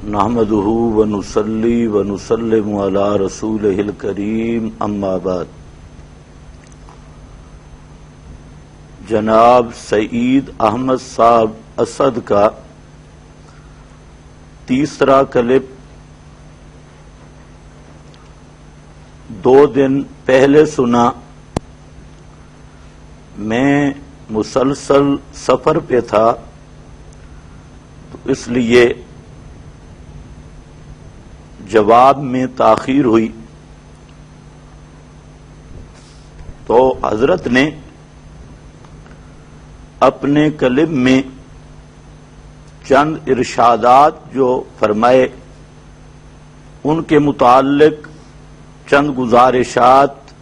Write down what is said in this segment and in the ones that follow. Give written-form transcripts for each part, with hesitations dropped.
نحمده ونصلي ونسلم على رسوله الكريم اما بعد۔ جناب سعید احمد صاحب اسد کا تیسرا کلپ 2 دن پہلے سنا۔ میں مسلسل سفر پہ تھا تو اس لیے جواب میں تاخیر ہوئی، تو حضرت نے اپنے کلم میں چند ارشادات جو فرمائے ان کے متعلق چند گزارشات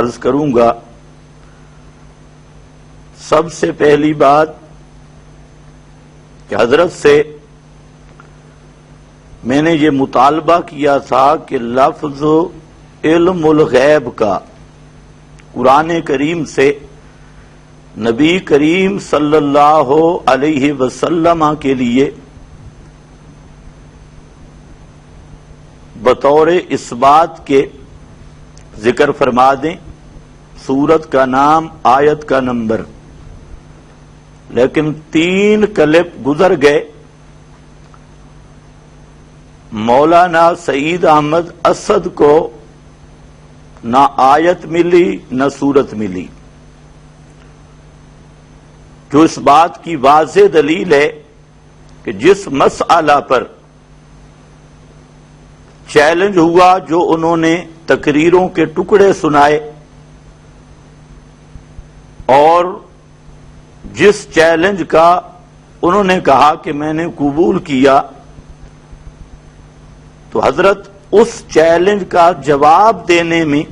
عرض کروں گا۔ سب سے پہلی بات کہ حضرت سے میں نے یہ مطالبہ کیا تھا کہ لفظ علم الغیب کا قرآن کریم سے نبی کریم صلی اللہ علیہ وسلم کے لیے بطور اس بات کے ذکر فرما دیں، سورت کا نام، آیت کا نمبر، لیکن 3 کلپ گزر گئے، مولانا سعید احمد اسد کو نہ آیت ملی نہ سورت ملی، جو اس بات کی واضح دلیل ہے کہ جس مسئلہ پر چیلنج ہوا، جو انہوں نے تقریروں کے ٹکڑے سنائے اور جس چیلنج کا انہوں نے کہا کہ میں نے قبول کیا، تو حضرت اس چیلنج کا جواب دینے میں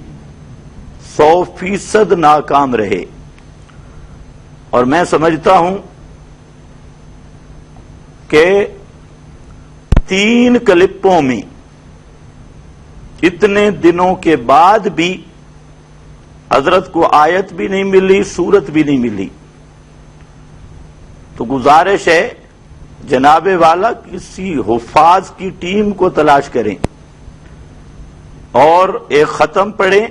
100% ناکام رہے۔ اور میں سمجھتا ہوں کہ 3 کلپوں میں اتنے دنوں کے بعد بھی حضرت کو آیت بھی نہیں ملی، سورت بھی نہیں ملی، تو گزارش ہے جناب والا کسی حفاظ کی ٹیم کو تلاش کریں اور ایک ختم پڑھیں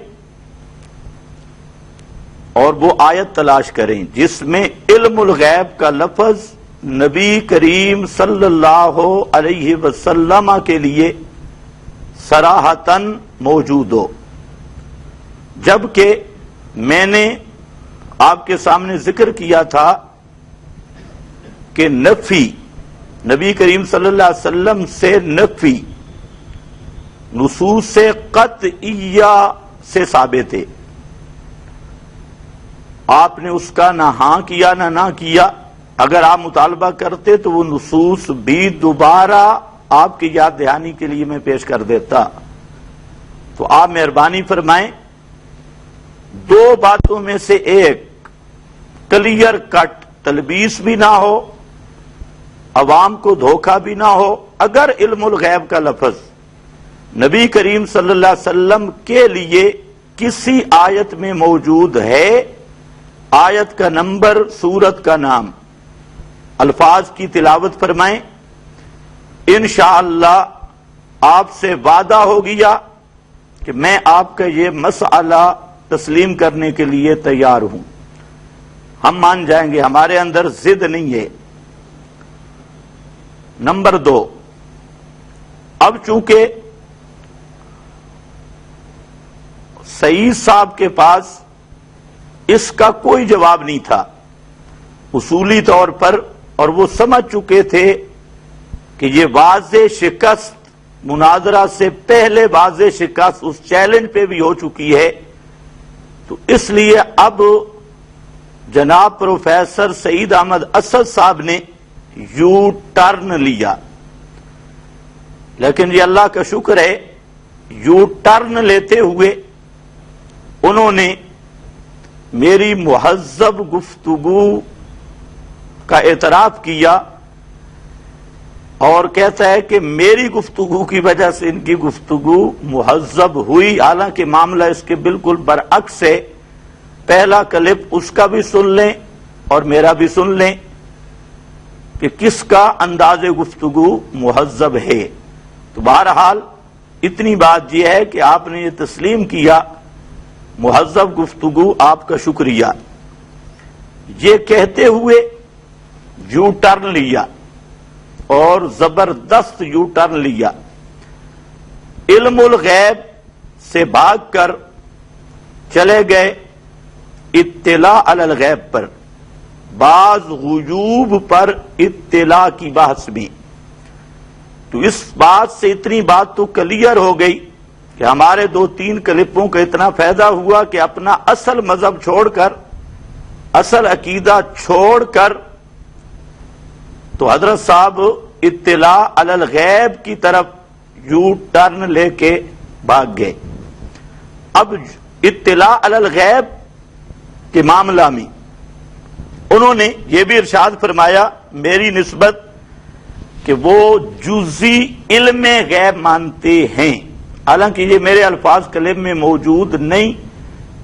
اور وہ آیت تلاش کریں جس میں علم الغیب کا لفظ نبی کریم صلی اللہ علیہ وسلم کے لیے صراحتاً موجود ہو۔ جبکہ میں نے آپ کے سامنے ذکر کیا تھا کہ نفی نبی کریم صلی اللہ علیہ وسلم سے نفی نصوص قطعیہ سے ثابت ہے، آپ نے اس کا نہ ہاں کیا نہ کیا۔ اگر آپ مطالبہ کرتے تو وہ نصوص بھی دوبارہ آپ کی یاد دہانی کے لیے میں پیش کر دیتا۔ تو آپ مہربانی فرمائیں 2 باتوں میں سے ایک کلیئر کٹ، تلبیس بھی نہ ہو، عوام کو دھوکہ بھی نہ ہو۔ اگر علم الغیب کا لفظ نبی کریم صلی اللہ علیہ وسلم کے لیے کسی آیت میں موجود ہے، آیت کا نمبر، سورت کا نام، الفاظ کی تلاوت فرمائیں، انشاءاللہ آپ سے وعدہ ہو گیا کہ میں آپ کا یہ مسئلہ تسلیم کرنے کے لیے تیار ہوں۔ ہم مان جائیں گے، ہمارے اندر ضد نہیں ہے۔ نمبر 2، اب چونکہ سعید صاحب کے پاس اس کا کوئی جواب نہیں تھا اصولی طور پر، اور وہ سمجھ چکے تھے کہ یہ واضح شکست، مناظرہ سے پہلے واضح شکست اس چیلنج پہ بھی ہو چکی ہے، تو اس لیے اب جناب پروفیسر سعید احمد اسد صاحب نے یو ٹرن لیا۔ لیکن یہ اللہ کا شکر ہے، یو ٹرن لیتے ہوئے انہوں نے میری مہذب گفتگو کا اعتراف کیا اور کہتا ہے کہ میری گفتگو کی وجہ سے ان کی گفتگو مہذب ہوئی، حالانکہ معاملہ اس کے بالکل برعکس ہے۔ پہلا کلپ اس کا بھی سن لیں اور میرا بھی سن لیں۔ کہ کس کا انداز گفتگو مہذب ہے۔ تو بہرحال اتنی بات یہ ہے کہ آپ نے یہ تسلیم کیا، مہذب گفتگو آپ کا شکریہ۔ یہ کہتے ہوئے یو ٹرن لیا اور زبردست یو ٹرن لیا، علم الغیب سے بھاگ کر چلے گئے اطلاع علی الغیب پر، بعض غیوب پر اطلاع کی بحث میں۔ تو اس بات سے اتنی بات تو کلیئر ہو گئی کہ ہمارے 2-3 کلپوں کا اتنا فائدہ ہوا کہ اپنا اصل مذہب چھوڑ کر، اصل عقیدہ چھوڑ کر تو حضرت صاحب اطلاع علی الغیب کی طرف یو ٹرن لے کے بھاگ گئے۔ اب اطلاع علی الغیب کے معاملہ میں انہوں نے یہ بھی ارشاد فرمایا میری نسبت کہ وہ جزئی علم غیب مانتے ہیں، حالانکہ یہ میرے الفاظ کلم میں موجود نہیں،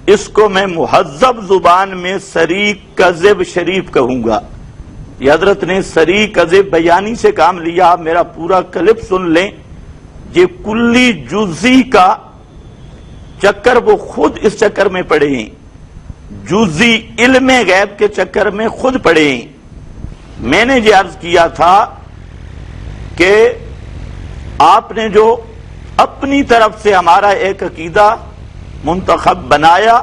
اس کو میں مہذب زبان میں صریح کذب شریف کہوں گا۔ یہ حضرت نے صریح کذب بیانی سے کام لیا، آپ میرا پورا کلپ سن لیں۔ یہ کلی جزئی کا چکر وہ خود اس چکر میں پڑے ہیں، جزئی علم غیب کے چکر میں خود پڑے ہیں۔ میں نے یہ عرض کیا تھا کہ آپ نے جو اپنی طرف سے ہمارا ایک عقیدہ منتخب بنایا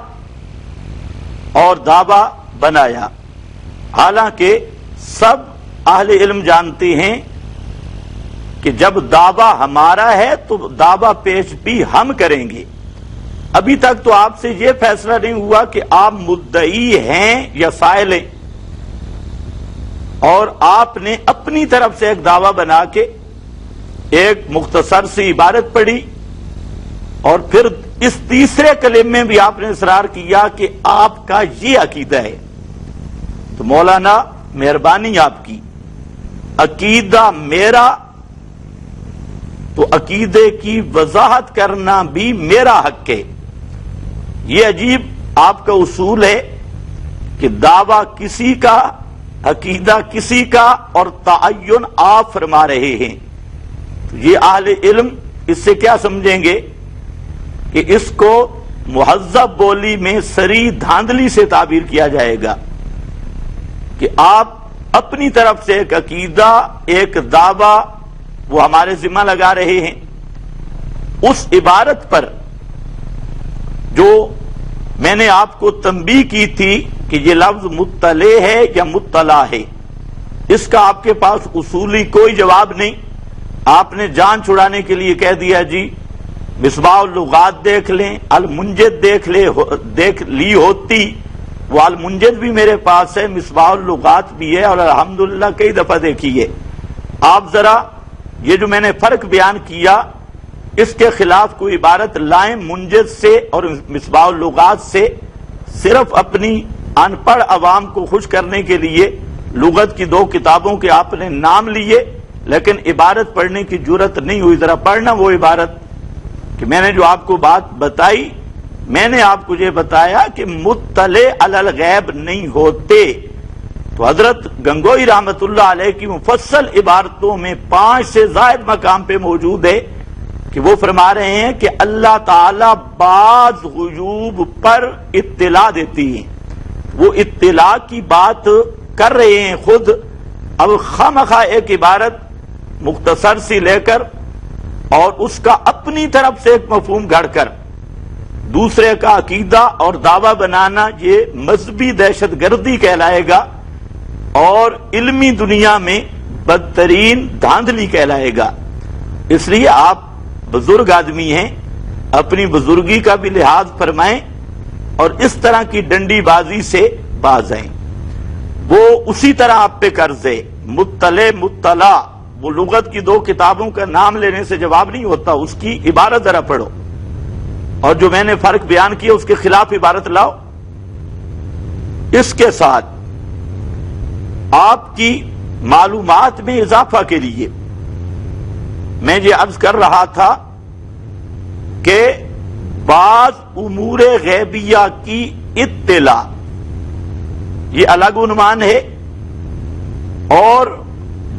اور دعویٰ بنایا، حالانکہ سب اہل علم جانتے ہیں کہ جب دعویٰ ہمارا ہے تو دعویٰ پیش بھی ہم کریں گے۔ ابھی تک تو آپ سے یہ فیصلہ نہیں ہوا کہ آپ مدعی ہیں یا سائل ہیں، اور آپ نے اپنی طرف سے ایک دعویٰ بنا کے ایک مختصر سی عبارت پڑھی، اور پھر اس تیسرے کلم میں بھی آپ نے اصرار کیا کہ آپ کا یہ عقیدہ ہے۔ تو مولانا مہربانی آپ کی، عقیدہ میرا تو عقیدے کی وضاحت کرنا بھی میرا حق ہے۔ یہ عجیب آپ کا اصول ہے کہ دعویٰ کسی کا، عقیدہ کسی کا، اور تعین آپ فرما رہے ہیں۔ یہ اہل علم اس سے کیا سمجھیں گے کہ اس کو مہذب بولی میں صریح دھاندلی سے تعبیر کیا جائے گا کہ آپ اپنی طرف سے ایک عقیدہ، ایک دعویٰ وہ ہمارے ذمہ لگا رہے ہیں۔ اس عبارت پر جو میں نے آپ کو تنبیہ کی تھی کہ یہ لفظ مطلع ہے یا مطلع ہے، اس کا آپ کے پاس اصولی کوئی جواب نہیں۔ آپ نے جان چھڑانے کے لیے کہہ دیا جی مصباح اللغات دیکھ لیں، المنجد دیکھ لی ہوتی، وہ المنجد بھی میرے پاس ہے، مصباح اللغات بھی ہے، اور الحمدللہ کئی دفعہ دیکھی ہے۔ آپ ذرا یہ جو میں نے فرق بیان کیا اس کے خلاف کوئی عبارت لائیں منجد سے اور مصباح اللغات سے، صرف اپنی ان پڑھ عوام کو خوش کرنے کے لیے لغت کی 2 کتابوں کے آپ نے نام لیے، لیکن عبارت پڑھنے کی جرت نہیں ہوئی۔ ذرا پڑھنا وہ عبارت کہ میں نے جو آپ کو بات بتائی، میں نے آپ کو یہ بتایا کہ مطلع علی الغیب نہیں ہوتے۔ تو حضرت گنگوئی رحمت اللہ علیہ کی مفصل عبارتوں میں 5 سے زائد مقام پہ موجود ہے کہ وہ فرما رہے ہیں کہ اللہ تعالی بعض غیوب پر اطلاع دیتی ہیں، وہ اطلاع کی بات کر رہے ہیں خود۔ اب خامخواہ ایک عبارت مختصر سی لے کر اور اس کا اپنی طرف سے ایک مفہوم گھڑ کر دوسرے کا عقیدہ اور دعویٰ بنانا، یہ مذہبی دہشت گردی کہلائے گا اور علمی دنیا میں بدترین دھاندلی کہلائے گا۔ اس لیے آپ بزرگ آدمی ہیں، اپنی بزرگی کا بھی لحاظ فرمائیں اور اس طرح کی ڈنڈی بازی سے باز آئیں۔ وہ اسی طرح آپ پہ قرض ہے، مطلع، وہ لغت کی 2 کتابوں کا نام لینے سے جواب نہیں ہوتا، اس کی عبارت ذرا پڑھو، اور جو میں نے فرق بیان کیا اس کے خلاف عبارت لاؤ۔ اس کے ساتھ آپ کی معلومات میں اضافہ کے لیے میں یہ عرض کر رہا تھا کہ بعض امور غیبیہ کی اطلاع یہ الگ عنوان ہے، اور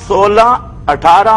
16, 18,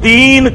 3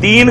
3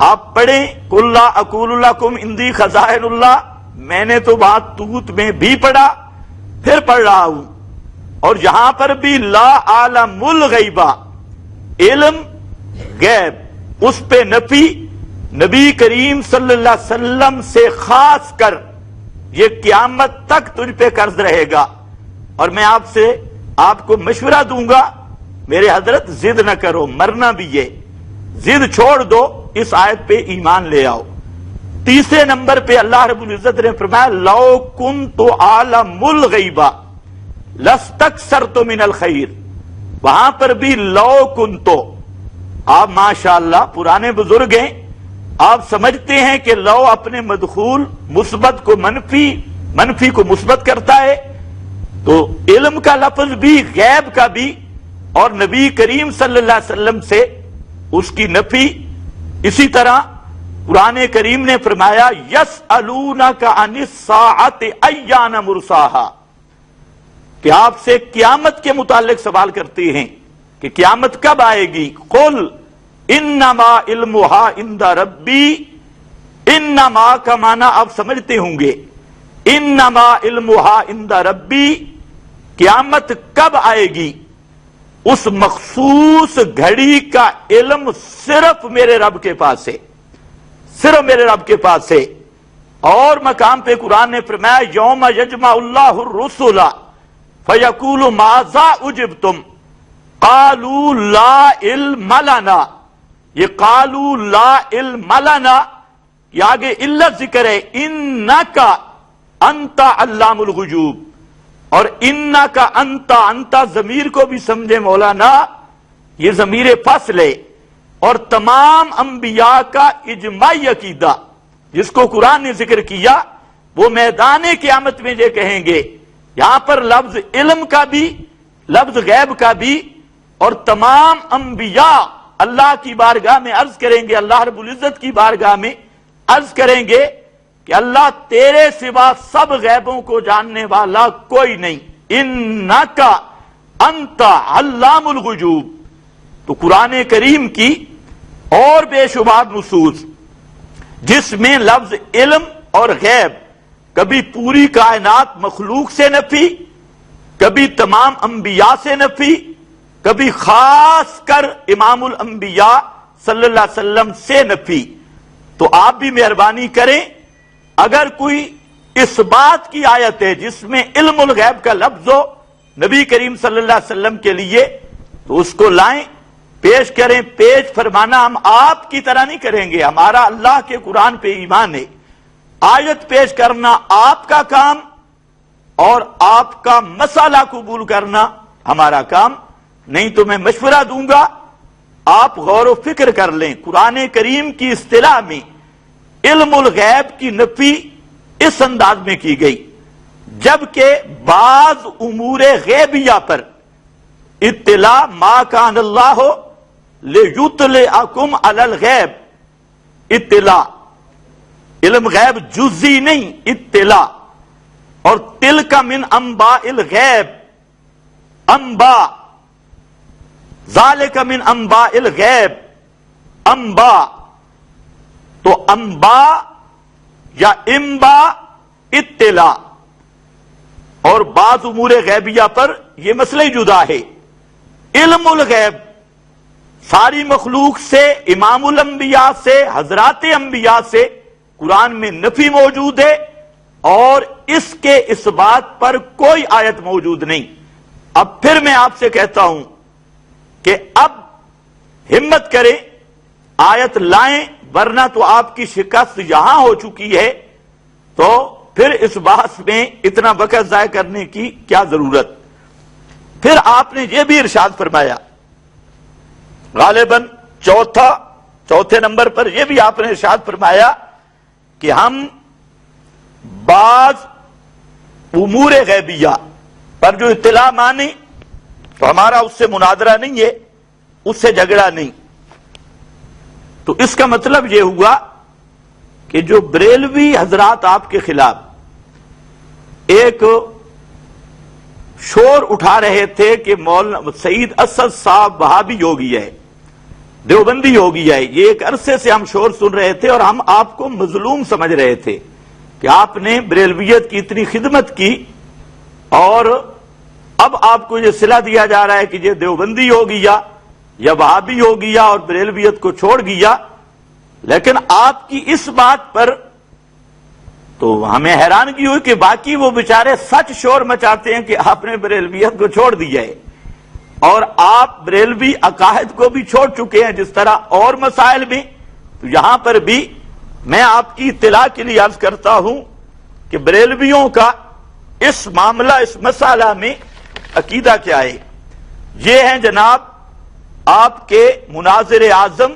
آپ پڑھیں قل لا اقول لکم عندی خزائن اللہ، میں نے تو بات توت میں بھی پڑھا، پھر پڑھ رہا ہوں، اور یہاں پر بھی لا عالم الغیبہ، علم غیب، اس پہ نفی نبی کریم صلی اللہ علیہ وسلم سے خاص کر یہ قیامت تک تجھ پہ قرض رہے گا۔ اور میں آپ کو مشورہ دوں گا، میرے حضرت ضد نہ کرو، مرنا بھی ہے، ضد چھوڑ دو، اس آیت پہ ایمان لے آؤ۔ تیسرے نمبر پہ اللہ رب العزت نے فرمایا لو کنت عالم الغیبہ لاستکثرت من الخیر، وہاں پر بھی لو کنت، آپ ماشاءاللہ پرانے بزرگ ہیں، آپ سمجھتے ہیں کہ لو اپنے مدخول مثبت کو منفی کو مثبت کرتا ہے، تو علم کا لفظ بھی غیب کا بھی اور نبی کریم صلی اللہ علیہ وسلم سے اس کی نفی۔ اسی طرح قرآن کریم نے فرمایا یسألونک عن الساعۃ ایان مرساہا، کہ آپ سے قیامت کے متعلق سوال کرتے ہیں کہ قیامت کب آئے گی، قل انما علمها عند ربی، انما کا معنی آپ سمجھتے ہوں گے، انما علمها عند ربی، قیامت کب آئے گی، اس مخصوص گھڑی کا علم صرف میرے رب کے پاس ہے، صرف میرے رب کے پاس ہے۔ اور مقام پہ قرآن نے فرمایا یوم یجمع اللہ الرسل فیقول ماذا اجبتم قالوا لا علم لنا، یہ قالوا لا علم لنا یہ آگے علت ذکر ہے، انکا انت علام الغیوب، اور انکا انت ضمیر کو بھی سمجھے مولانا، یہ ضمیر فصل ہے، اور تمام انبیاء کا اجماعی عقیدہ جس کو قرآن نے ذکر کیا وہ میدان قیامت میں یہ کہیں گے، یہاں پر لفظ علم کا بھی لفظ غیب کا بھی، اور تمام انبیاء اللہ کی بارگاہ میں عرض کریں گے، اللہ رب العزت کی بارگاہ میں عرض کریں گے کہ اللہ تیرے سوا سب غیبوں کو جاننے والا کوئی نہیں، انکا انت علام الغیوب۔ تو قرآن کریم کی اور بے شمار نصوص جس میں لفظ علم اور غیب کبھی پوری کائنات مخلوق سے نفی، کبھی تمام انبیاء سے نفی، کبھی خاص کر امام الانبیاء صلی اللہ علیہ وسلم سے نفی۔ تو آپ بھی مہربانی کریں، اگر کوئی اس بات کی آیت ہے جس میں علم الغیب کا لفظ ہو نبی کریم صلی اللہ علیہ وسلم کے لیے تو اس کو لائیں، پیش کریں۔ پیش فرمانا ہم آپ کی طرح نہیں کریں گے، ہمارا اللہ کے قرآن پہ ایمان ہے، آیت پیش کرنا آپ کا کام اور آپ کا مسئلہ قبول کرنا ہمارا کام نہیں۔ تو میں مشورہ دوں گا آپ غور و فکر کر لیں، قرآن کریم کی اصطلاح میں علم الغیب کی نفی اس انداز میں کی گئی، جبکہ بعض امور غیبیہ پر اطلاع ما کان اللہ لیطلعکم علی الغیب، اطلاع علم غیب جزئی نہیں، اطلاع، اور تلک من انباء الغیب، انباء، ذالک من انباء الغیب، انباء، تو انباء یا انباء اطلاع، اور بعض امور غیبیہ پر یہ مسئلہ جدا ہے۔ علم الغیب ساری مخلوق سے، امام الانبیاء سے، حضرات انبیاء سے قرآن میں نفی موجود ہے، اور اس کے اس بات پر کوئی آیت موجود نہیں۔ اب پھر میں آپ سے کہتا ہوں کہ اب ہمت کریں، آیت لائیں، ورنہ تو آپ کی شکست یہاں ہو چکی ہے، تو پھر اس بات میں اتنا وقت ضائع کرنے کی کیا ضرورت۔ پھر آپ نے یہ بھی ارشاد فرمایا، غالباً چوتھے نمبر پر یہ بھی آپ نے ارشاد فرمایا کہ ہم بعض امور غیبیہ پر جو اطلاع مانیں تو ہمارا اس سے مناظرہ نہیں ہے، اس سے جھگڑا نہیں۔ تو اس کا مطلب یہ ہوا کہ جو بریلوی حضرات آپ کے خلاف ایک شور اٹھا رہے تھے کہ مولانا سعید اسد صاحب وہابی ہو گیا ہے، دیوبندی ہو گیا ہے، یہ ایک عرصے سے ہم شور سن رہے تھے اور ہم آپ کو مظلوم سمجھ رہے تھے کہ آپ نے بریلویت کی اتنی خدمت کی اور اب آپ کو یہ صلہ دیا جا رہا ہے کہ یہ دیوبندی ہو گیا یا وہابی ہو گیا اور بریلویت کو چھوڑ گیا. لیکن آپ کی اس بات پر تو ہمیں حیرانگی ہوئی کہ باقی وہ بیچارے سچ شور مچاتے ہیں کہ آپ نے بریلویت کو چھوڑ دیا ہے اور آپ بریلوی عقائد کو بھی چھوڑ چکے ہیں جس طرح اور مسائل میں. تو یہاں پر بھی میں آپ کی اطلاع کے لیے عرض کرتا ہوں کہ بریلویوں کا اس معاملہ، اس مسئلہ میں عقیدہ کیا ہے. یہ ہیں جناب آپ کے مناظر اعظم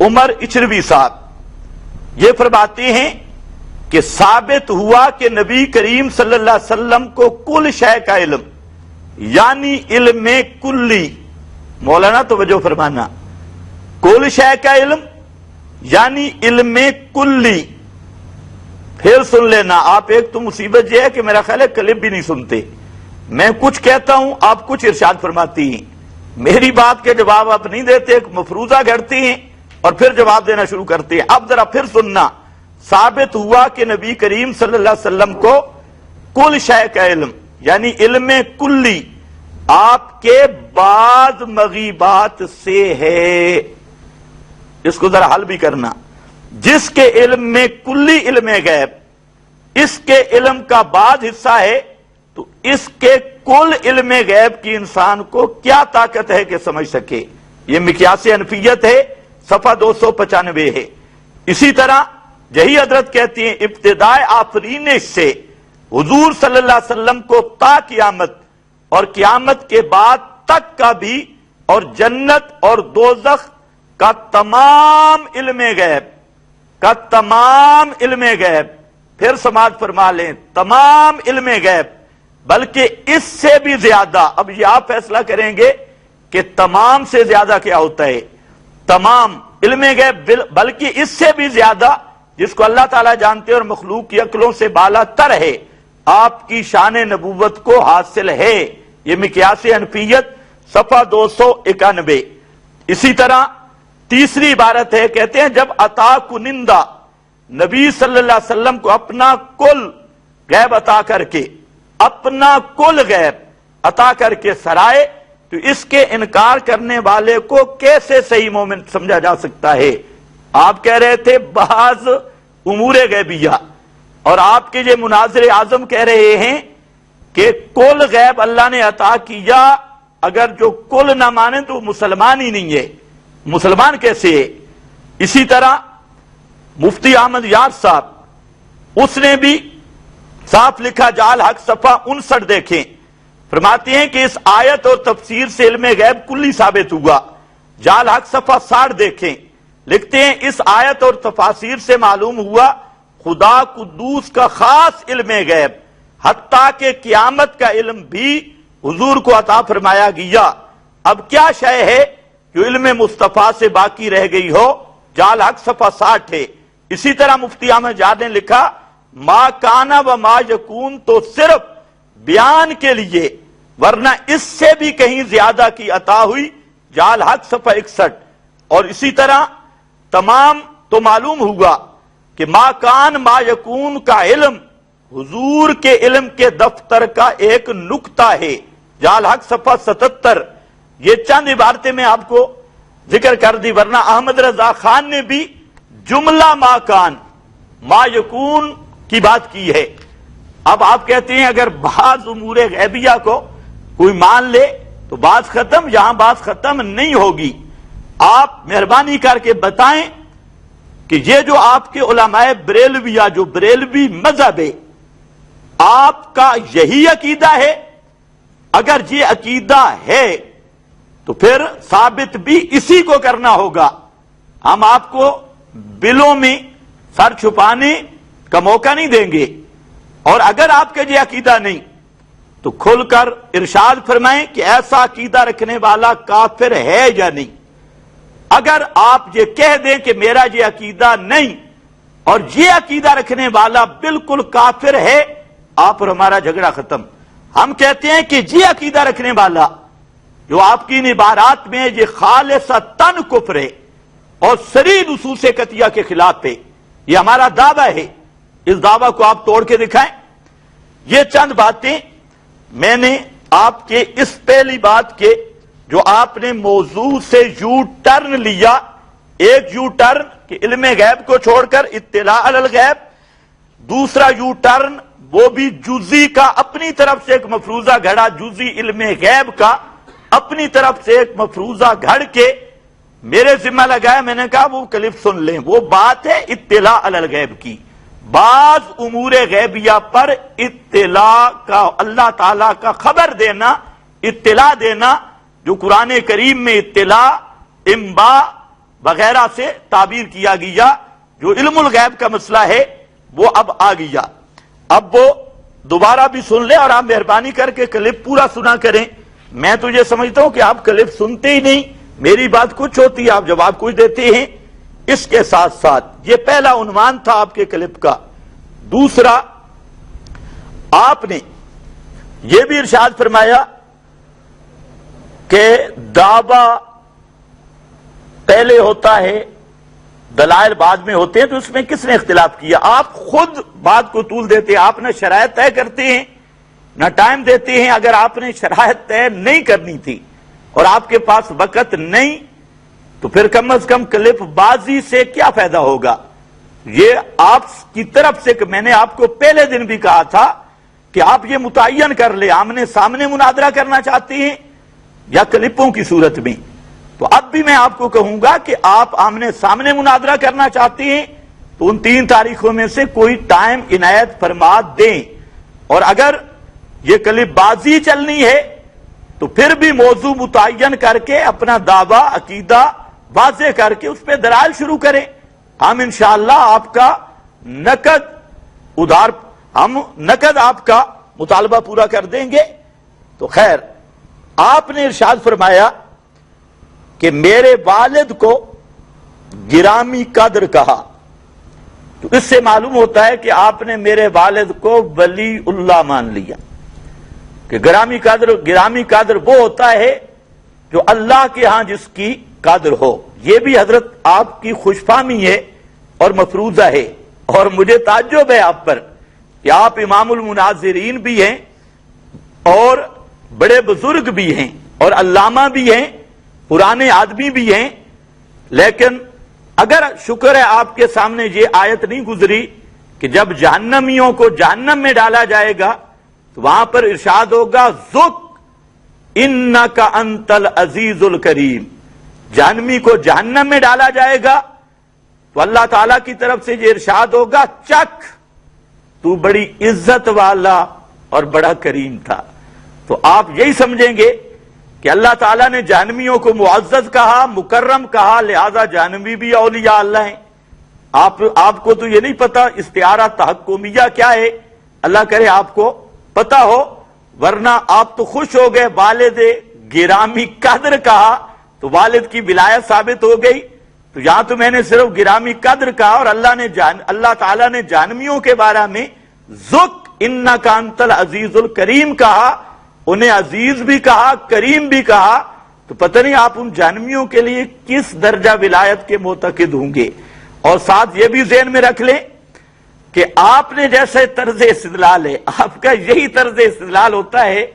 عمر اچھروی صاحب، یہ فرماتے ہیں کہ ثابت ہوا کہ نبی کریم صلی اللہ علیہ وسلم کو کل شے کا علم یعنی علم کلی، مولانا توجہ فرمانا، کل شے کا علم یعنی علم کلی. پھر سن لینا آپ، ایک تو مصیبت یہ ہے کہ میرا خیال ہے کلپ بھی نہیں سنتے، میں کچھ کہتا ہوں آپ کچھ ارشاد فرماتی ہیں، میری بات کے جواب آپ نہیں دیتے، ایک مفروضہ گھڑتے ہیں اور پھر جواب دینا شروع کرتے ہیں. اب ذرا پھر سننا، ثابت ہوا کہ نبی کریم صلی اللہ علیہ وسلم کو کل شے کا علم یعنی علم کلی آپ کے بعض مغیبات سے ہے. اس کو ذرا حل بھی کرنا. جس کے علم میں کلی علم غیب، اس کے علم کا بعض حصہ ہے، تو اس کے کل علم غیب کی انسان کو کیا طاقت ہے کہ سمجھ سکے. یہ مقیاس حنفیت ہے، صفحہ 295 ہے. اسی طرح یہی حضرت کہتی ہیں ابتداء آفرینش سے حضور صلی اللہ علیہ وسلم کو تا قیامت اور قیامت کے بعد تک کا بھی اور جنت اور دوزخ کا تمام علم غیب کا تمام علم غیب، پھر سماعت فرما لیں، تمام علم غیب بلکہ اس سے بھی زیادہ. اب یہ آپ فیصلہ کریں گے کہ تمام سے زیادہ کیا ہوتا ہے. تمام علم غیب بلکہ اس سے بھی زیادہ جس کو اللہ تعالیٰ جانتے اور مخلوق کی عقلوں سے بالا تر ہے، آپ کی شان نبوت کو حاصل ہے. یہ مقیاس حنفیت صفحہ 291. اسی طرح تیسری عبارت ہے، کہتے ہیں جب عطا کنندہ نبی صلی اللہ علیہ وسلم کو اپنا کل غیب عطا کر کے اپنا کل غیب عطا کر کے سرائے، تو اس کے انکار کرنے والے کو کیسے صحیح مومن سمجھا جا سکتا ہے. آپ کہہ رہے تھے بعض امور غیبیہ، اور آپ کے یہ مناظر اعظم کہہ رہے ہیں کہ کل غیب اللہ نے عطا کیا. اگر جو کل نہ مانے تو مسلمان ہی نہیں ہے، مسلمان کیسے ہے. اسی طرح مفتی احمد یار صاحب، اس نے بھی صاف لکھا جال حق صفحہ 59 دیکھیں، فرماتے ہیں کہ اس آیت اور تفسیر سے علم غیب کلی ثابت ہوا. جال حق صفحہ 60 دیکھیں، لکھتے ہیں اس آیت اور تفاسیر سے معلوم ہوا خدا قدوس کا خاص علم غیب حتیٰ کہ قیامت کا علم بھی حضور کو عطا فرمایا گیا. اب کیا شے ہے جو علم مصطفیٰ سے باقی رہ گئی ہو. جال حق صفحہ 60 ہے. اسی طرح مفتی احمد جاد نے لکھا ما کانا و ما یکون تو صرف بیان کے لیے، ورنہ اس سے بھی کہیں زیادہ کی عطا ہوئی. جال حق صفحہ 61. اور اسی طرح تمام تو معلوم ہوا کہ ما کان ما یکون کا علم حضور کے علم کے دفتر کا ایک نکتہ ہے. جال حق صفحہ 77. یہ چند عبارتیں میں آپ کو ذکر کر دی، ورنہ احمد رضا خان نے بھی جملہ ما کان ما یکون کی بات کی ہے. اب آپ کہتے ہیں اگر بعض امور غیبیہ کو کوئی مان لے تو بات ختم. یہاں بات ختم نہیں ہوگی. آپ مہربانی کر کے بتائیں کہ یہ جو آپ کے علماء بریلویہ، جو بریلوی مذہب ہے، آپ کا یہی عقیدہ ہے؟ اگر یہ عقیدہ ہے تو پھر ثابت بھی اسی کو کرنا ہوگا. ہم آپ کو بلوں میں سر چھپانے کا موقع نہیں دیں گے. اور اگر آپ کا یہ عقیدہ نہیں تو کھل کر ارشاد فرمائیں کہ ایسا عقیدہ رکھنے والا کافر ہے یا نہیں. اگر آپ یہ کہہ دیں کہ میرا یہ عقیدہ نہیں اور یہ عقیدہ رکھنے والا بالکل کافر ہے، آپ اور ہمارا جھگڑا ختم. ہم کہتے ہیں کہ یہ عقیدہ رکھنے والا جو آپ کی ان عبارات میں یہ خالصتاً کفر ہے اور صریح نصوص قطعیہ کے خلاف ہے. یہ ہمارا دعویٰ ہے، اس دعویٰ کو آپ توڑ کے دکھائیں. یہ چند باتیں میں نے آپ کے اس پہلی بات کے جو آپ نے موضوع سے یو ٹرن لیا، ایک یو ٹرن کہ علم غیب کو چھوڑ کر اطلاع علی الغیب، دوسرا یو ٹرن وہ بھی جزی کا اپنی طرف سے ایک مفروضہ گھڑا، جزی علم غیب کا اپنی طرف سے ایک مفروضہ گھڑ کے میرے ذمہ لگایا. میں نے کہا وہ کلپ سن لیں، وہ بات ہے اطلاع علی الغیب کی. بعض امور غیبیہ پر اطلاع کا، اللہ تعالیٰ کا خبر دینا، اطلاع دینا، جو قرآن کریم میں اطلاع، انباء وغیرہ سے تعبیر کیا گیا، جو علم الغیب کا مسئلہ ہے وہ اب آ گیا. اب وہ دوبارہ بھی سن لیں اور آپ مہربانی کر کے کلپ پورا سنا کریں. میں تو یہ سمجھتا ہوں کہ آپ کلپ سنتے ہی نہیں، میری بات کچھ ہوتی ہے، آپ جواب کچھ دیتے ہیں. اس کے ساتھ ساتھ یہ پہلا عنوان تھا آپ کے کلپ کا. دوسرا، آپ نے یہ بھی ارشاد فرمایا کہ دعویٰ پہلے ہوتا ہے، دلائل بعد میں ہوتے ہیں، تو اس میں کس نے اختلاف کیا؟ آپ خود بات کو طول دیتے ہیں، آپ نے شرائط طے کرتے ہیں، نہ ٹائم دیتے ہیں. اگر آپ نے شرائط طے نہیں کرنی تھی اور آپ کے پاس وقت نہیں تو پھر کم از کم کلپ بازی سے کیا فائدہ ہوگا؟ یہ آپ کی طرف سے، کہ میں نے آپ کو پہلے دن بھی کہا تھا کہ آپ یہ متعین کر لیں آمنے سامنے مناظرہ کرنا چاہتے ہیں یا کلپوں کی صورت میں. تو اب بھی میں آپ کو کہوں گا کہ آپ آمنے سامنے مناظرہ کرنا چاہتے ہیں تو ان 3 تاریخوں میں سے کوئی ٹائم عنایت فرما دیں. اور اگر یہ کلپ بازی چلنی ہے تو پھر بھی موضوع متعین کر کے اپنا دعویٰ، عقیدہ واضح کر کے اس پہ دلائل شروع کریں. ہم انشاءاللہ آپ کا نقد آپ کا مطالبہ پورا کر دیں گے. تو خیر، آپ نے ارشاد فرمایا کہ میرے والد کو گرامی قدر کہا. تو اس سے معلوم ہوتا ہے کہ آپ نے میرے والد کو ولی اللہ مان لیا. کہ گرامی قدر وہ ہوتا ہے جو اللہ کے ہاں جس کی قدر ہو. یہ بھی حضرت آپ کی خوش فہمی ہے اور مفروضہ ہے. اور مجھے تعجب ہے آپ پر کہ آپ امام المناظرین بھی ہیں اور بڑے بزرگ بھی ہیں اور علامہ بھی ہیں، پرانے آدمی بھی ہیں، لیکن اگر شکر ہے آپ کے سامنے یہ آیت نہیں گزری کہ جب جہنمیوں کو جہنم میں ڈالا جائے گا تو وہاں پر ارشاد ہوگا ذُق اِنَّكَ أَنْتَ الْعَزِيزُ الْكَرِيمُ. جہنمی کو جہنم میں ڈالا جائے گا تو اللہ تعالیٰ کی طرف سے یہ ارشاد ہوگا چک، تو بڑی عزت والا اور بڑا کریم تھا. تو آپ یہی سمجھیں گے کہ اللہ تعالیٰ نے جہنمیوں کو معزز کہا، مکرم کہا، لہذا جہنمی بھی اولیاء اللہ ہیں. آپ کو تو یہ نہیں پتا استعارہ تحکمیہ کیا ہے، اللہ کرے آپ کو پتا ہو، ورنہ آپ تو خوش ہو گئے. والد گرامی قدر کہا تو والد کی ولایت ثابت ہو گئی. تو یہاں تو میں نے صرف گرامی قدر کہا اور اللہ تعالیٰ نے جہنمیوں کے بارے میں ذُق اِنَّكَ أَنْتَ الْعَزِيزُ الْكَرِيمُ کہا، انہیں عزیز بھی کہا، کریم بھی کہا. تو پتہ نہیں آپ ان جہنمیوں کے لیے کس درجہ ولایت کے معتقد ہوں گے. اور ساتھ یہ بھی ذہن میں رکھ لیں کہ آپ نے جیسے طرز استدلال ہے، آپ کا یہی طرز استدلال ہوتا ہے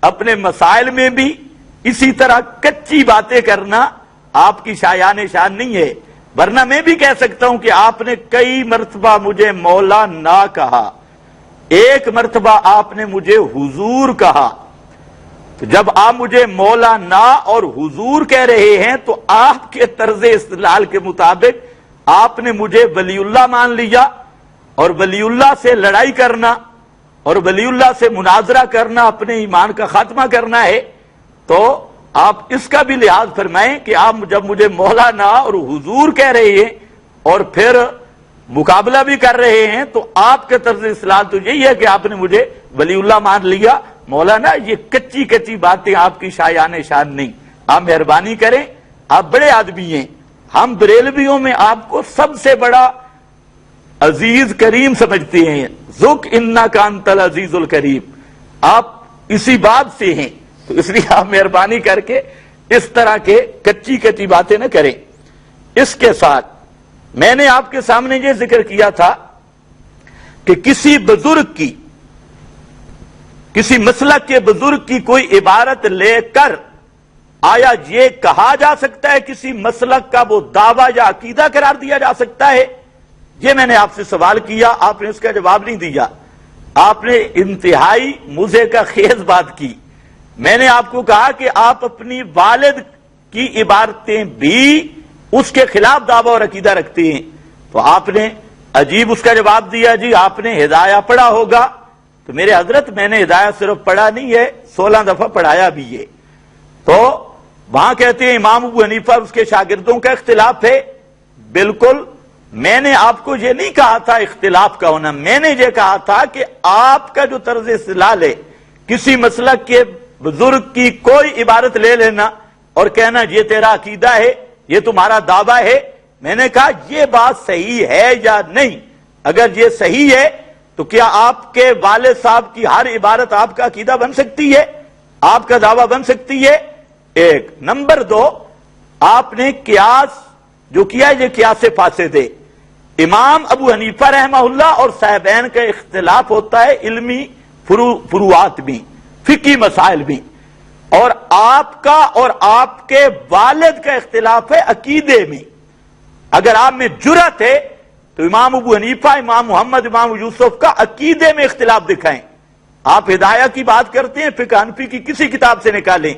اپنے مسائل میں بھی اسی طرح کچی باتیں کرنا آپ کی شایان شان نہیں ہے. ورنہ میں بھی کہہ سکتا ہوں کہ آپ نے کئی مرتبہ مجھے مولا نہ کہا، ایک مرتبہ آپ نے مجھے حضور کہا. تو جب آپ مجھے مولا نہ اور حضور کہہ رہے ہیں تو آپ کے طرز استدلال کے مطابق آپ نے مجھے ولی اللہ مان لیا، اور ولی اللہ سے لڑائی کرنا اور ولی اللہ سے مناظرہ کرنا اپنے ایمان کا خاتمہ کرنا ہے. تو آپ اس کا بھی لحاظ فرمائیں کہ آپ جب مجھے مولانا اور حضور کہہ رہے ہیں اور پھر مقابلہ بھی کر رہے ہیں تو آپ کے طرز استدلال تو یہی ہے کہ آپ نے مجھے ولی اللہ مان لیا. مولانا یہ کچی باتیں آپ کی شایان شان نہیں. آپ مہربانی کریں، آپ بڑے آدمی ہیں، ہم بریلویوں میں آپ کو سب سے بڑا عزیز کریم سمجھتے ہیں. ذُق اِنَّكَ أَنْتَ الْعَزِيزُ الْكَرِيمُ. آپ اسی بات سے ہیں تو اس لیے آپ مہربانی کر کے اس طرح کے کچی کچی باتیں نہ کریں۔ اس کے ساتھ میں نے آپ کے سامنے یہ ذکر کیا تھا کہ کسی بزرگ کی، کسی مسلک کے بزرگ کی کوئی عبارت لے کر آیا یہ کہا جا سکتا ہے کسی مسلک کا وہ دعویٰ یا عقیدہ قرار دیا جا سکتا ہے؟ یہ میں نے آپ سے سوال کیا، آپ نے اس کا جواب نہیں دیا، آپ نے انتہائی مزے کا خیز بات کی۔ میں نے آپ کو کہا کہ آپ اپنی والد کی عبارتیں بھی اس کے خلاف دعویٰ اور عقیدہ رکھتے ہیں، تو آپ نے عجیب اس کا جواب دیا، جی آپ نے ہدایہ پڑھا ہوگا۔ تو میرے حضرت میں نے ہدایہ صرف پڑھا نہیں ہے، 16 دفعہ پڑھایا بھی ہے۔ تو وہاں کہتے ہیں امام ابو حنیفہ اور اس کے شاگردوں کا اختلاف ہے، بالکل میں نے آپ کو یہ نہیں کہا تھا اختلاف کا ہونا، میں نے یہ کہا تھا کہ آپ کا جو طرز استدلال ہے کسی مسلک کے بزرگ کی کوئی عبارت لے لینا اور کہنا یہ تیرا عقیدہ ہے، یہ تمہارا دعویٰ ہے، میں نے کہا یہ بات صحیح ہے یا نہیں؟ اگر یہ صحیح ہے تو کیا آپ کے والد صاحب کی ہر عبارت آپ کا عقیدہ بن سکتی ہے، آپ کا دعویٰ بن سکتی ہے؟ ایک نمبر دو، آپ نے قیاس جو کیا یہ قیاس فاسد ہے۔ امام ابو حنیفہ رحمہ اللہ اور صاحبین کا اختلاف ہوتا ہے علمی فروعات بھی، فقہی مسائل بھی، اور آپ کا اور آپ کے والد کا اختلاف ہے عقیدے میں۔ اگر آپ میں جرأت ہے تو امام ابو حنیفہ، امام محمد، امام یوسف کا عقیدے میں اختلاف دکھائیں۔ آپ ہدایہ کی بات کرتے ہیں، فقہ حنفی کی کسی کتاب سے نکالیں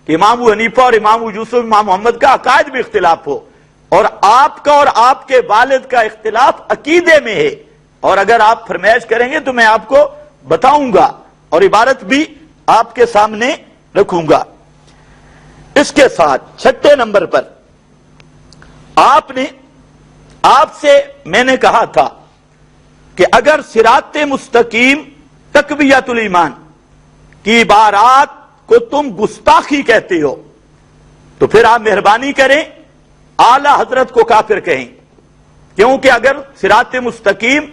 کہ امام ابو حنیفہ اور امام یوسف، امام محمد کا عقائد میں اختلاف ہو، اور آپ کا اور آپ کے والد کا اختلاف عقیدے میں ہے، اور اگر آپ فرمائش کریں گے تو میں آپ کو بتاؤں گا اور عبارت بھی آپ کے سامنے رکھوں گا۔ اس کے ساتھ چھٹے نمبر پر آپ سے میں نے کہا تھا کہ اگر صراط مستقیم تقویت الایمان کی عبارات کو تم گستاخی کہتے ہو تو پھر آپ مہربانی کریں اعلی حضرت کو کافر کہیں، کیونکہ اگر صراط مستقیم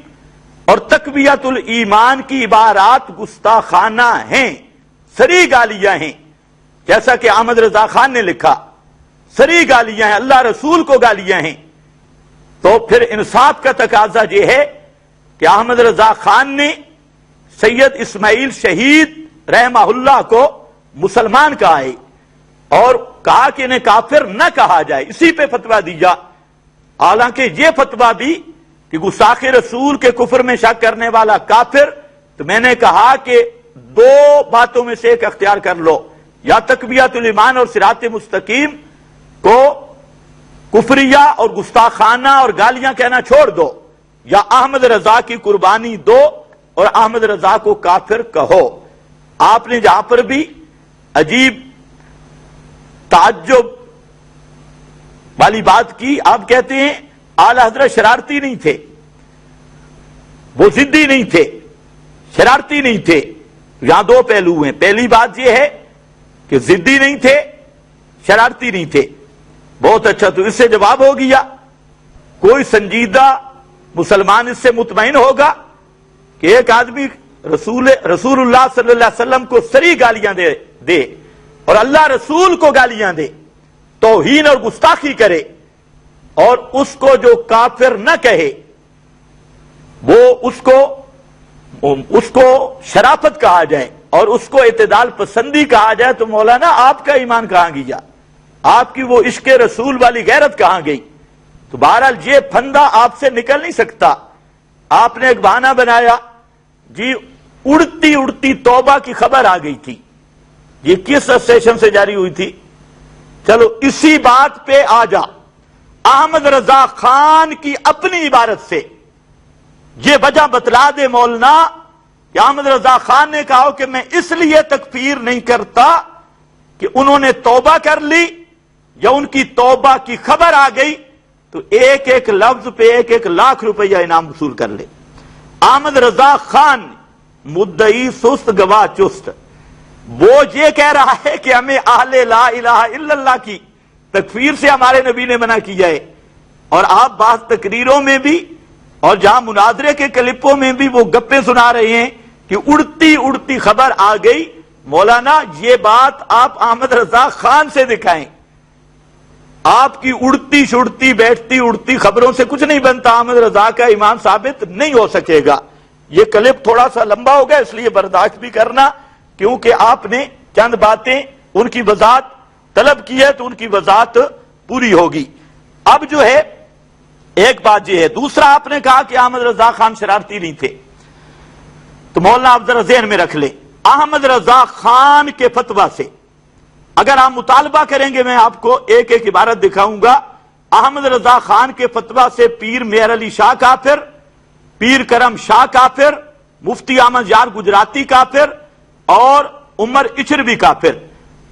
اور تقویت الایمان کی عبارات گستاخانہ ہیں، صریح گالیاں ہیں، جیسا کہ احمد رضا خان نے لکھا، صریح گالیاں ہیں، اللہ رسول کو گالیاں ہیں، تو پھر انصاف کا تقاضا یہ ہے کہ احمد رضا خان نے سید اسماعیل شہید رحمہ اللہ کو مسلمان کہا ہے اور کہا کہ انہیں کافر نہ کہا جائے، اسی پہ فتویٰ دیا۔ حالانکہ یہ فتویٰ بھی کہ گستاخ رسول کے کفر میں شک کرنے والا کافر، تو میں نے کہا کہ دو باتوں میں سے ایک اختیار کر لو، یا تقویت الایمان اور صراط مستقیم کو کفریہ اور گستاخانہ اور گالیاں کہنا چھوڑ دو، یا احمد رضا کی قربانی دو اور احمد رضا کو کافر کہو۔ آپ نے جہاں پر بھی عجیب تعجب والی بات کی، آپ کہتے ہیں اعلی حضرت شرارتی نہیں تھے، وہ ضدی نہیں تھے، شرارتی نہیں تھے۔ یہاں دو پہلو ہیں، پہلی بات یہ ہے کہ ضدی نہیں تھے، شرارتی نہیں تھے، بہت اچھا، تو اس سے جواب ہو گیا۔ کوئی سنجیدہ مسلمان اس سے مطمئن ہوگا کہ ایک آدمی رسول اللہ صلی اللہ علیہ وسلم کو صریح گالیاں دے اور اللہ رسول کو گالیاں دے، توہین اور گستاخی کرے، اور اس کو جو کافر نہ کہے، وہ اس کو شرافت کہا جائے اور اس کو اعتدال پسندی کہا جائے، تو مولانا آپ کا ایمان کہاں گیا؟ آپ کی وہ عشق رسول والی غیرت کہاں گئی؟ تو بہرحال یہ پھندا آپ سے نکل نہیں سکتا۔ آپ نے ایک بہانہ بنایا، جی اڑتی اڑتی توبہ کی خبر آ گئی تھی، یہ کس اسٹیشن سے جاری ہوئی تھی؟ چلو اسی بات پہ آ جا، احمد رضا خان کی اپنی عبارت سے یہ وجہ بتلا دے مولانا کہ احمد رضا خان نے کہا کہ میں اس لیے تکفیر نہیں کرتا کہ انہوں نے توبہ کر لی یا ان کی توبہ کی خبر آ گئی تو ایک ایک لفظ پہ ایک ایک لاکھ روپیہ انعام وصول کر لے۔ احمد رضا خان مدعی سست گواہ چست، وہ یہ کہہ رہا ہے کہ ہمیں اہل لا الہ الا اللہ کی تکفیر سے ہمارے نبی نے منع کیا ہے، اور آپ بعض تقریروں میں بھی اور جہاں مناظرے کے کلپوں میں بھی وہ گپے سنا رہے ہیں کہ اڑتی اڑتی خبر آ گئی مولانا یہ بات آپ احمد رضا خان سے دکھائیں، آپ کی اڑتی چھڑتی بیٹھتی اڑتی خبروں سے کچھ نہیں بنتا، احمد رضا کا ایمان ثابت نہیں ہو سکے گا۔ یہ کلپ تھوڑا سا لمبا ہو گیا، اس لیے برداشت بھی کرنا، کیونکہ آپ نے چند باتیں ان کی وضاحت طلب کی ہے تو ان کی وضاحت پوری ہوگی۔ اب جو ہے ایک بات یہ ہے، دوسرا آپ نے کہا کہ احمد رضا خان شرارتی نہیں تھے، تو مولانا آپ ذرا ذہن میں رکھ لیں، احمد رضا خان کے فتویٰ سے اگر آپ مطالبہ کریں گے، میں آپ کو ایک ایک عبارت دکھاؤں گا۔ احمد رضا خان کے فتویٰ سے پیر مہر علی شاہ کافر، پیر کرم شاہ کافر، مفتی احمد یار گجراتی کافر اور عمر اچھروی کافر۔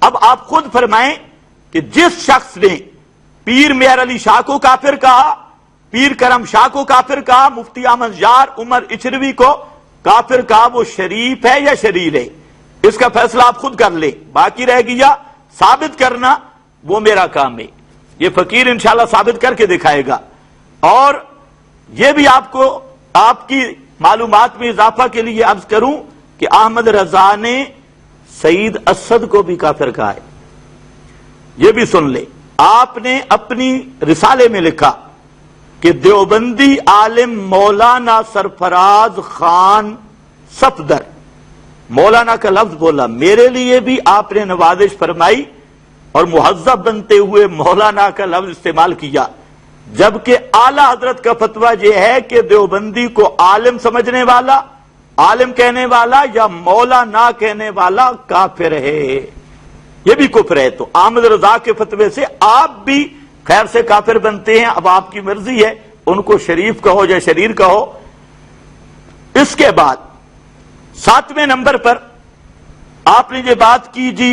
اب آپ خود فرمائیں کہ جس شخص نے پیر مہر علی شاہ کو کافر کہا، پیر کرم شاہ کو کافر کہا، مفتی احمد یار عمر اچھروی کو کافر کہا، وہ شریف ہے یا شریر ہے؟ اس کا فیصلہ آپ خود کر لیں، باقی رہ گیا ثابت کرنا، وہ میرا کام ہے، یہ فقیر انشاءاللہ ثابت کر کے دکھائے گا۔ اور یہ بھی آپ کو آپ کی معلومات میں اضافہ کے لیے عرض کروں کہ احمد رضا نے سعید اسد کو بھی کافر کہا ہے، یہ بھی سن لے۔ آپ نے اپنی رسالے میں لکھا کہ دیوبندی عالم مولانا سرفراز خان صفدر، مولانا کا لفظ بولا، میرے لیے بھی آپ نے نوازش فرمائی اور مہذب بنتے ہوئے مولانا کا لفظ استعمال کیا، جبکہ اعلی حضرت کا فتویٰ یہ ہے کہ دیوبندی کو عالم سمجھنے والا، عالم کہنے والا یا مولانا کہنے والا کافر ہے، یہ بھی کفر ہے۔ تو احمد رضا کے فتوے سے آپ بھی خیر سے کافر بنتے ہیں، اب آپ کی مرضی ہے، ان کو شریف کہو یا شریر کہو۔ اس کے بعد 7ویں نمبر پر آپ نے یہ بات کی، جی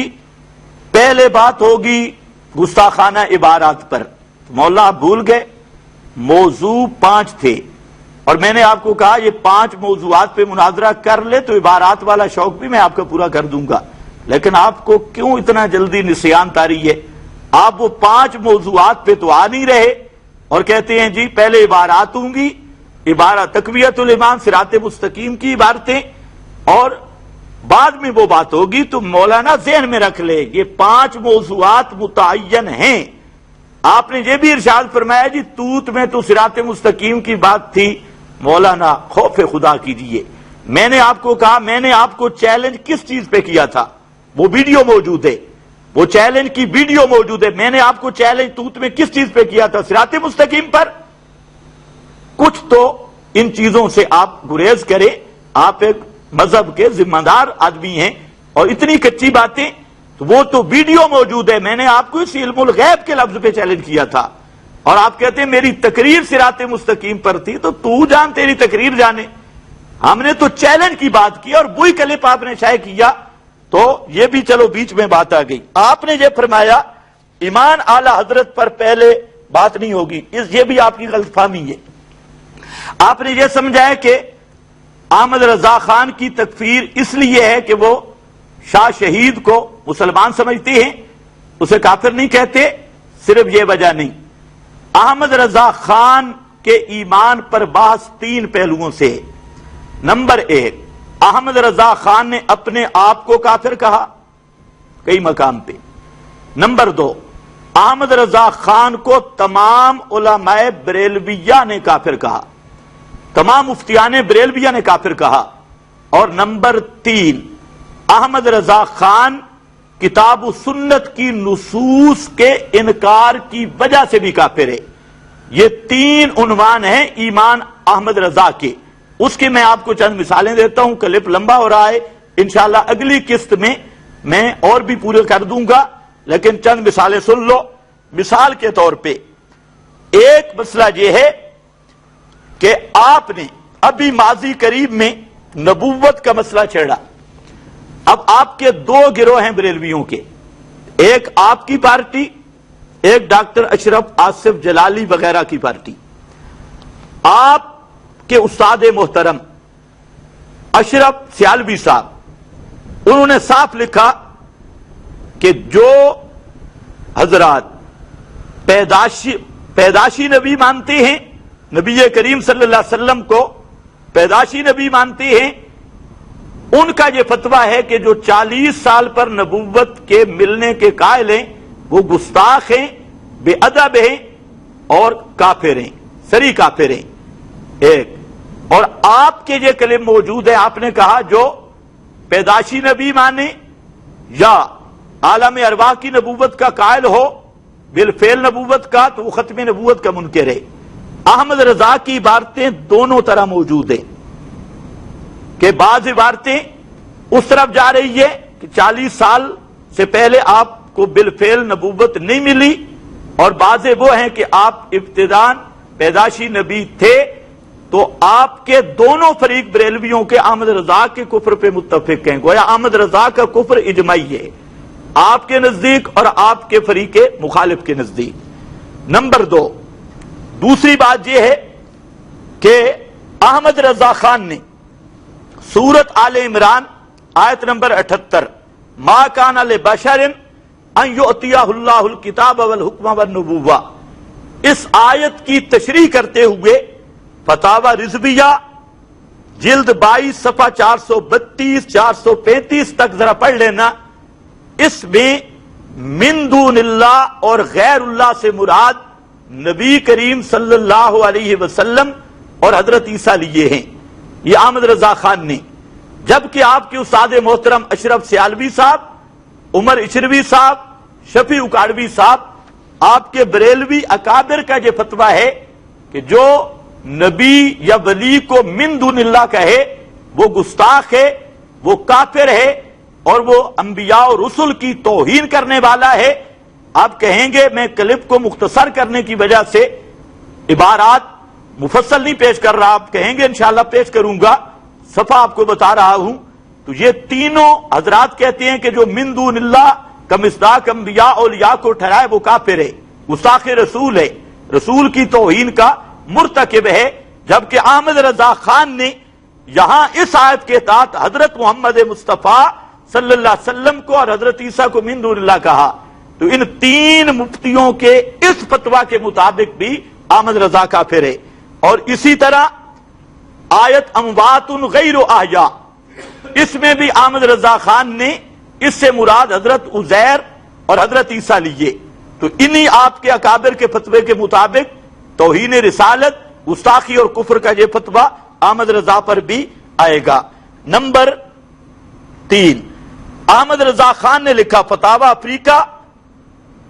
پہلے بات ہوگی گستاخانہ عبارات پر، مولانا آپ بھول گئے، موضوع 5 تھے اور میں نے آپ کو کہا یہ 5 موضوعات پہ مناظرہ کر لے تو عبارات والا شوق بھی میں آپ کا پورا کر دوں گا، لیکن آپ کو کیوں اتنا جلدی نسیان طاری ہے؟ آپ وہ 5 موضوعات پہ تو آ نہیں رہے اور کہتے ہیں جی پہلے عبارات ہوں گی، عبارت تقویت الایمان صراط مستقیم کی عبارتیں اور بعد میں وہ بات ہوگی۔ تو مولانا ذہن میں رکھ لے یہ 5 موضوعات متعین ہیں۔ آپ نے یہ بھی ارشاد فرمایا جی توت میں تو صراط مستقیم کی بات تھی، مولانا خوف خدا کیجئے، میں نے آپ کو کہا، میں نے آپ کو چیلنج کس چیز پہ کیا تھا، وہ ویڈیو موجود ہے، وہ چیلنج کی ویڈیو موجود ہے، میں نے آپ کو چیلنج توت میں کس چیز پہ کیا تھا؟ صراط مستقیم پر۔ کچھ تو ان چیزوں سے آپ گریز کریں، آپ ایک مذہب کے ذمہ دار آدمی ہیں اور اتنی کچی باتیں، تو وہ تو ویڈیو موجود ہے، میں نے آپ کو اس علم الغیب کے لفظ پہ چیلنج کیا تھا اور آپ کہتے ہیں میری تقریر صراط مستقیم پر تھی، تو جان تیری تقریر جانے، ہم نے تو چیلنج کی بات کی اور وہی کلپ آپ نے شائع کیا، تو یہ بھی چلو بیچ میں بات آ گئی۔ آپ نے یہ فرمایا ایمان اعلی حضرت پر پہلے بات نہیں ہوگی، یہ بھی آپ کی غلط فہمی ہے۔ آپ نے یہ سمجھایا کہ احمد رضا خان کی تکفیر اس لیے ہے کہ وہ شاہ شہید کو مسلمان سمجھتے ہیں، اسے کافر نہیں کہتے، صرف یہ وجہ نہیں۔ احمد رضا خان کے ایمان پر بحث 3 پہلوؤں سے ہے۔ نمبر 1، احمد رضا خان نے اپنے آپ کو کافر کہا کئی مقام پہ۔ نمبر 2، احمد رضا خان کو تمام علماء بریلویہ نے کافر کہا، تمام مفتیان بریلویہ نے کافر کہا۔ اور نمبر 3، احمد رضا خان کتاب و سنت کی نصوص کے انکار کی وجہ سے بھی کافر ہے۔ یہ 3 عنوان ہیں ایمان احمد رضا کے، اس کے میں آپ کو چند مثالیں دیتا ہوں، کلپ لمبا ہو رہا ہے، انشاءاللہ اگلی قسط میں اور بھی پورے کر دوں گا، لیکن چند مثالیں سن لو۔ مثال کے طور پہ ایک مسئلہ یہ ہے کہ آپ نے ابھی ماضی قریب میں نبوت کا مسئلہ چھیڑا۔ اب آپ کے 2 گروہ ہیں بریلویوں کے، ایک آپ کی پارٹی، ایک ڈاکٹر اشرف آصف جلالی وغیرہ کی پارٹی۔ آپ کے استاد محترم اشرف سیالوی صاحب، انہوں نے صاف لکھا کہ جو حضرات پیداشی نبی مانتے ہیں، نبی کریم صلی اللہ علیہ وسلم کو پیداشی نبی مانتے ہیں، ان کا یہ فتویٰ ہے کہ جو 40 سال پر نبوت کے ملنے کے قائل ہیں وہ گستاخ ہیں، بے ادب ہیں اور کافر ہیں، سری کافر ہیں۔ ایک اور آپ کے یہ کلم موجود ہے، آپ نے کہا جو پیدائشی نبی مانے یا عالم ارواح کی نبوت کا قائل ہو بالفعل نبوت کا تو وہ ختم نبوت کا منکر ہے۔ احمد رضا کی عبارتیں دونوں طرح موجود ہیں کہ بعض عبارتیں اس طرف جا رہی ہے کہ 40 سال سے پہلے آپ کو بالفعل نبوت نہیں ملی، اور بعض وہ ہیں کہ آپ ابتداً پیدائشی نبی تھے۔ تو آپ کے دونوں فریق بریلویوں کے احمد رضا کے کفر پہ متفق ہیں، گویا احمد رضا کا کفر اجماعی ہے آپ کے نزدیک اور آپ کے فریق مخالف کے نزدیک۔ نمبر 2، دوسری بات یہ ہے کہ احمد رضا خان نے سورت آل عمران آیت نمبر 78 ما کان لبشر ان یؤتیہ اللہ الکتاب والحکم والنبوہ، اس آیت کی تشریح کرتے ہوئے فتاوی رضویہ جلد 22 صفحہ 432 435 تک ذرا پڑھ لینا۔ اس میں من دون اللہ اور غیر اللہ سے مراد نبی کریم صلی اللہ علیہ وسلم اور حضرت عیسیٰ لیے ہیں، یہ احمد رضا خان نے، جبکہ آپ کے استاد محترم اشرف سیالوی صاحب، عمر اشروی صاحب، شفیع اکاڑوی صاحب، آپ کے بریلوی اکابر کا یہ فتویٰ ہے کہ جو نبی یا ولی کو من دون اللہ کہے وہ گستاخ ہے، وہ کافر ہے اور وہ انبیاء و رسل کی توہین کرنے والا ہے۔ آپ کہیں گے میں کلپ کو مختصر کرنے کی وجہ سے عبارات مفصل نہیں پیش کر رہا، آپ کہیں گے انشاءاللہ پیش کروں گا، صفحہ آپ کو بتا رہا ہوں۔ تو یہ تینوں حضرات کہتے ہیں کہ جو من دون اللہ کا مصداق انبیاء اولیاء کو ٹھہرائے وہ کافر ہے، گستاخ رسول ہے، رسول کی توہین کا مرتکب ہے، جبکہ احمد رضا خان نے یہاں اس آیت کے تحت حضرت محمد مصطفیٰ صلی اللہ علیہ وسلم کو اور حضرت عیسیٰ کو من دون اللہ کہا۔ تو ان تین مفتیوں کے اس فتویٰ کے مطابق بھی احمد رضا کافر ہے۔ اور اسی طرح آیت اموات غیر احیاء، اس میں بھی احمد رضا خان نے اس سے مراد حضرت عزیر اور حضرت عیسیٰ لیے۔ تو انہی آپ کے اکابر کے فتوے کے مطابق توہین رسالت، گستاخی اور کفر کا یہ فتویٰ احمد رضا پر بھی آئے گا۔ نمبر 3، احمد رضا خان نے لکھا فتاوی افریقہ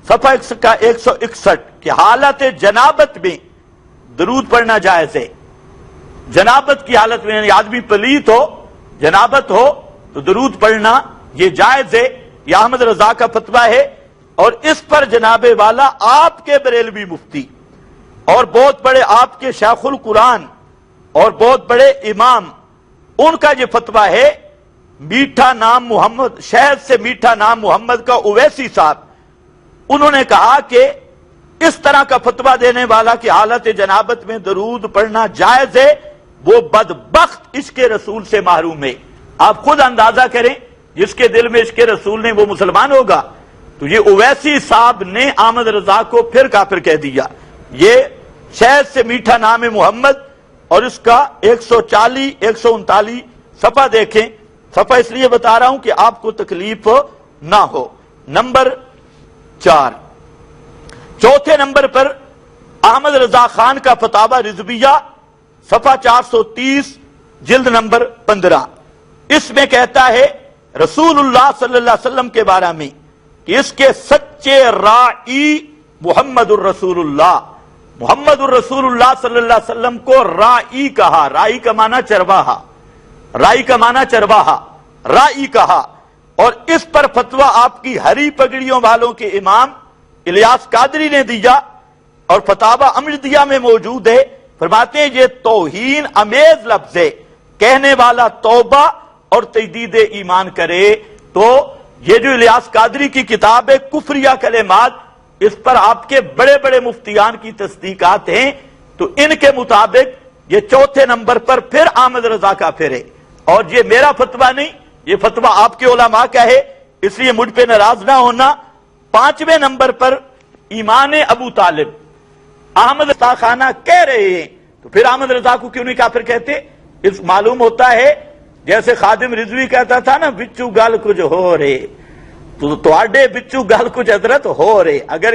صفحہ 161 کہ حالت جنابت میں درود پڑھنا جائز ہے۔ جنابت کی حالت میں یعنی آدمی پلیت ہو، جنابت ہو تو درود پڑھنا یہ جائز ہے، یہ احمد رضا کا فتویٰ ہے، اور اس پر جناب والا آپ کے بریلوی مفتی اور بہت بڑے آپ کے شیخ القرآن اور بہت بڑے امام، ان کا یہ فتویٰ ہے۔ میٹھا نام محمد، شہد سے میٹھا نام محمد کا اویسی صاحب، انہوں نے کہا کہ اس طرح کا فتویٰ دینے والا کہ حالت جنابت میں درود پڑھنا جائز ہے وہ بدبخت عشق رسول سے محروم ہے۔ آپ خود اندازہ کریں، جس کے دل میں عشق رسول نے وہ مسلمان ہوگا۔ تو یہ اویسی صاحب نے احمد رضا کو پھر کافر کہہ دیا۔ یہ شہد سے میٹھا نام محمد اور اس کا 140 139 صفحہ دیکھیں، صفحہ اس لیے بتا رہا ہوں کہ آپ کو تکلیف نہ ہو۔ نمبر 4، چوتھے نمبر پر احمد رضا خان کا فتاوی رضویہ صفحہ 430 جلد نمبر 15، اس میں کہتا ہے رسول اللہ صلی اللہ علیہ وسلم کے بارے میں کہ اس کے سچے راعی محمد الرسول اللہ، محمد الرسول اللہ صلی اللہ علیہ وسلم کو راعی کہا، راعی کا معنی چرواہا، رائی کا معنی چرواہا، رائی کہا۔ اور اس پر فتویٰ آپ کی ہری پگڑیوں والوں کے امام الیاس قادری نے دیا اور فتاوی امجدیہ میں موجود ہے۔ فرماتے ہیں یہ توہین امیز لفظ ہے، کہنے والا توبہ اور تجدید ایمان کرے۔ تو یہ جو الیاس قادری کی کتاب ہے کفریہ کلمات، اس پر آپ کے بڑے بڑے مفتیان کی تصدیقات ہیں۔ تو ان کے مطابق یہ چوتھے نمبر پر پھر احمد رضا کافر ہے، اور یہ میرا فتویٰ نہیں، یہ فتویٰ آپ کے علماء کا ہے، اس لیے مجھ پہ ناراض نہ ہونا۔ پانچویں نمبر پر ایمان ابو طالب، احمد رضا خانہ کہہ رہے ہیں، تو پھر احمد رضا کو کیوں نہیں کافر کہتے؟ اس معلوم ہوتا ہے جیسے خادم رضوی کہتا تھا نا بچو گل کچھ ہو رہے، تو تواڈے بچو گل کچھ حضرت ہو رہے۔ اگر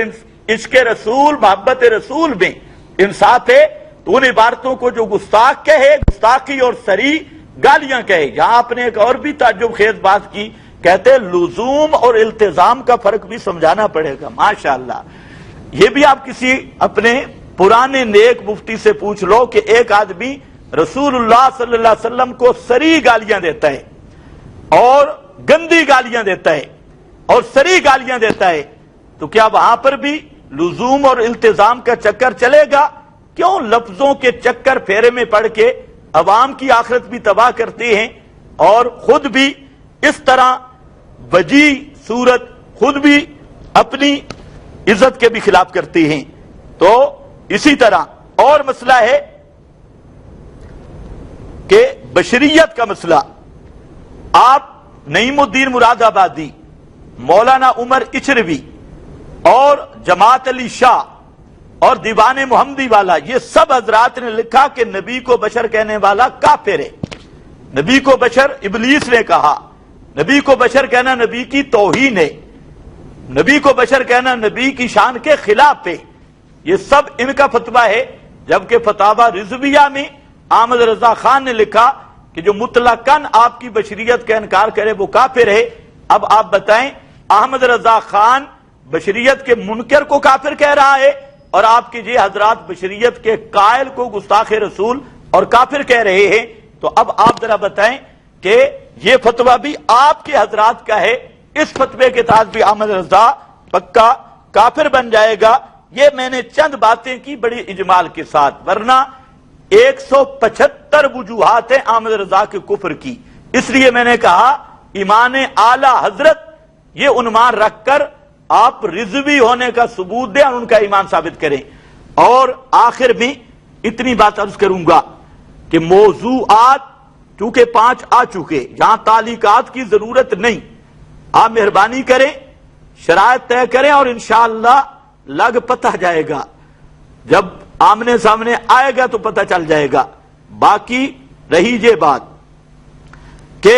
عشق رسول محبت رسول میں انصاف ہے تو ان عبارتوں کو جو گستاخ کہے، گستاخی اور سری گالیاں کہے۔ یہاں آپ نے ایک اور بھی تعجب خیز بات کی، کہتے لزوم اور التزام کا فرق بھی سمجھانا پڑے گا۔ ماشاءاللہ، یہ بھی آپ کسی اپنے پرانے نیک مفتی سے پوچھ لو کہ ایک آدمی رسول اللہ صلی اللہ علیہ وسلم کو سری گالیاں دیتا ہے اور گندی گالیاں دیتا ہے اور سری گالیاں دیتا ہے، تو کیا وہاں پر بھی لزوم اور التزام کا چکر چلے گا؟ کیوں لفظوں کے چکر پھیرے میں پڑھ کے عوام کی آخرت بھی تباہ کرتے ہیں اور خود بھی اس طرح وجی صورت خود بھی اپنی عزت کے بھی خلاف کرتے ہیں؟ تو اسی طرح اور مسئلہ ہے کہ بشریت کا مسئلہ۔ آپ نعیم الدین مراد آبادی، مولانا عمر اچروی اور جماعت علی شاہ اور دیوان محمدی والا، یہ سب حضرات نے لکھا کہ نبی کو بشر کہنے والا کافر ہے۔ نبی کو بشر ابلیس نے کہا، نبی کو بشر کہنا نبی کی توہین ہے، نبی کو بشر کہنا نبی کی شان کے خلاف ہے۔ یہ سب ان کا فتویٰ ہے، جبکہ فتاوی رضویہ میں احمد رضا خان نے لکھا کہ جو مطلقاً آپ کی بشریت کا انکار کرے وہ کافر ہے۔ اب آپ بتائیں، احمد رضا خان بشریت کے منکر کو کافر کہہ رہا ہے اور آپ کے یہ حضرات بشریت کے قائل کو گستاخ رسول اور کافر کہہ رہے ہیں۔ تو اب آپ ذرا بتائیں کہ یہ فتویٰ بھی آپ کے حضرات کا ہے، اس فتوے کے تحت بھی احمد رضا پکا کافر بن جائے گا۔ یہ میں نے چند باتیں کی بڑی اجمال کے ساتھ، ورنہ 175 وجوہات ہیں احمد رضا کے کفر کی۔ اس لیے میں نے کہا ایمان اعلی حضرت یہ عنوان رکھ کر آپ رضوی ہونے کا ثبوت دیں اور ان کا ایمان ثابت کریں۔ اور آخر میں اتنی بات عرض کروں گا کہ موضوعات چونکہ 5 آ چکے، جہاں تعلیقات کی ضرورت نہیں، آپ مہربانی کریں، شرائط طے کریں اور انشاءاللہ لگ پتہ جائے گا، جب آمنے سامنے آئے گا تو پتہ چل جائے گا۔ باقی رہی یہ بات کہ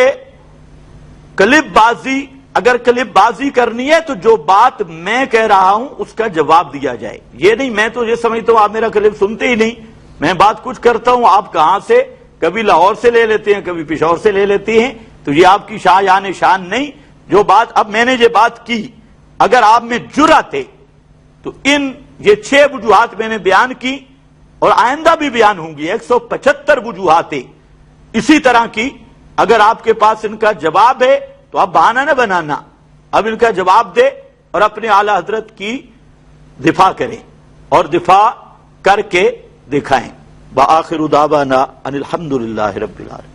کلپ بازی، اگر کلپ بازی کرنی ہے تو جو بات میں کہہ رہا ہوں اس کا جواب دیا جائے، یہ نہیں میں تو یہ سمجھتا ہوں آپ میرا کلپ سنتے ہی نہیں، میں بات کچھ کرتا ہوں آپ کہاں سے، کبھی لاہور سے لے لیتے ہیں کبھی پشاور سے لے لیتے ہیں، تو یہ آپ کی شایان شان نہیں۔ جو بات اب میں نے یہ بات کی، اگر آپ میں جرأت ہے تو یہ 6 وجوہات میں نے بیان کی اور آئندہ بھی بیان ہوں گی، 175 وجوہات اسی طرح کی۔ اگر آپ کے پاس ان کا جواب ہے تو آپ بہانہ نہ بنانا، اب ان کا جواب دے اور اپنے اعلی حضرت کی دفاع کریں اور دفاع کر کے دکھائیں۔ وآخر دعوانا ان الحمد للہ رب العالمین۔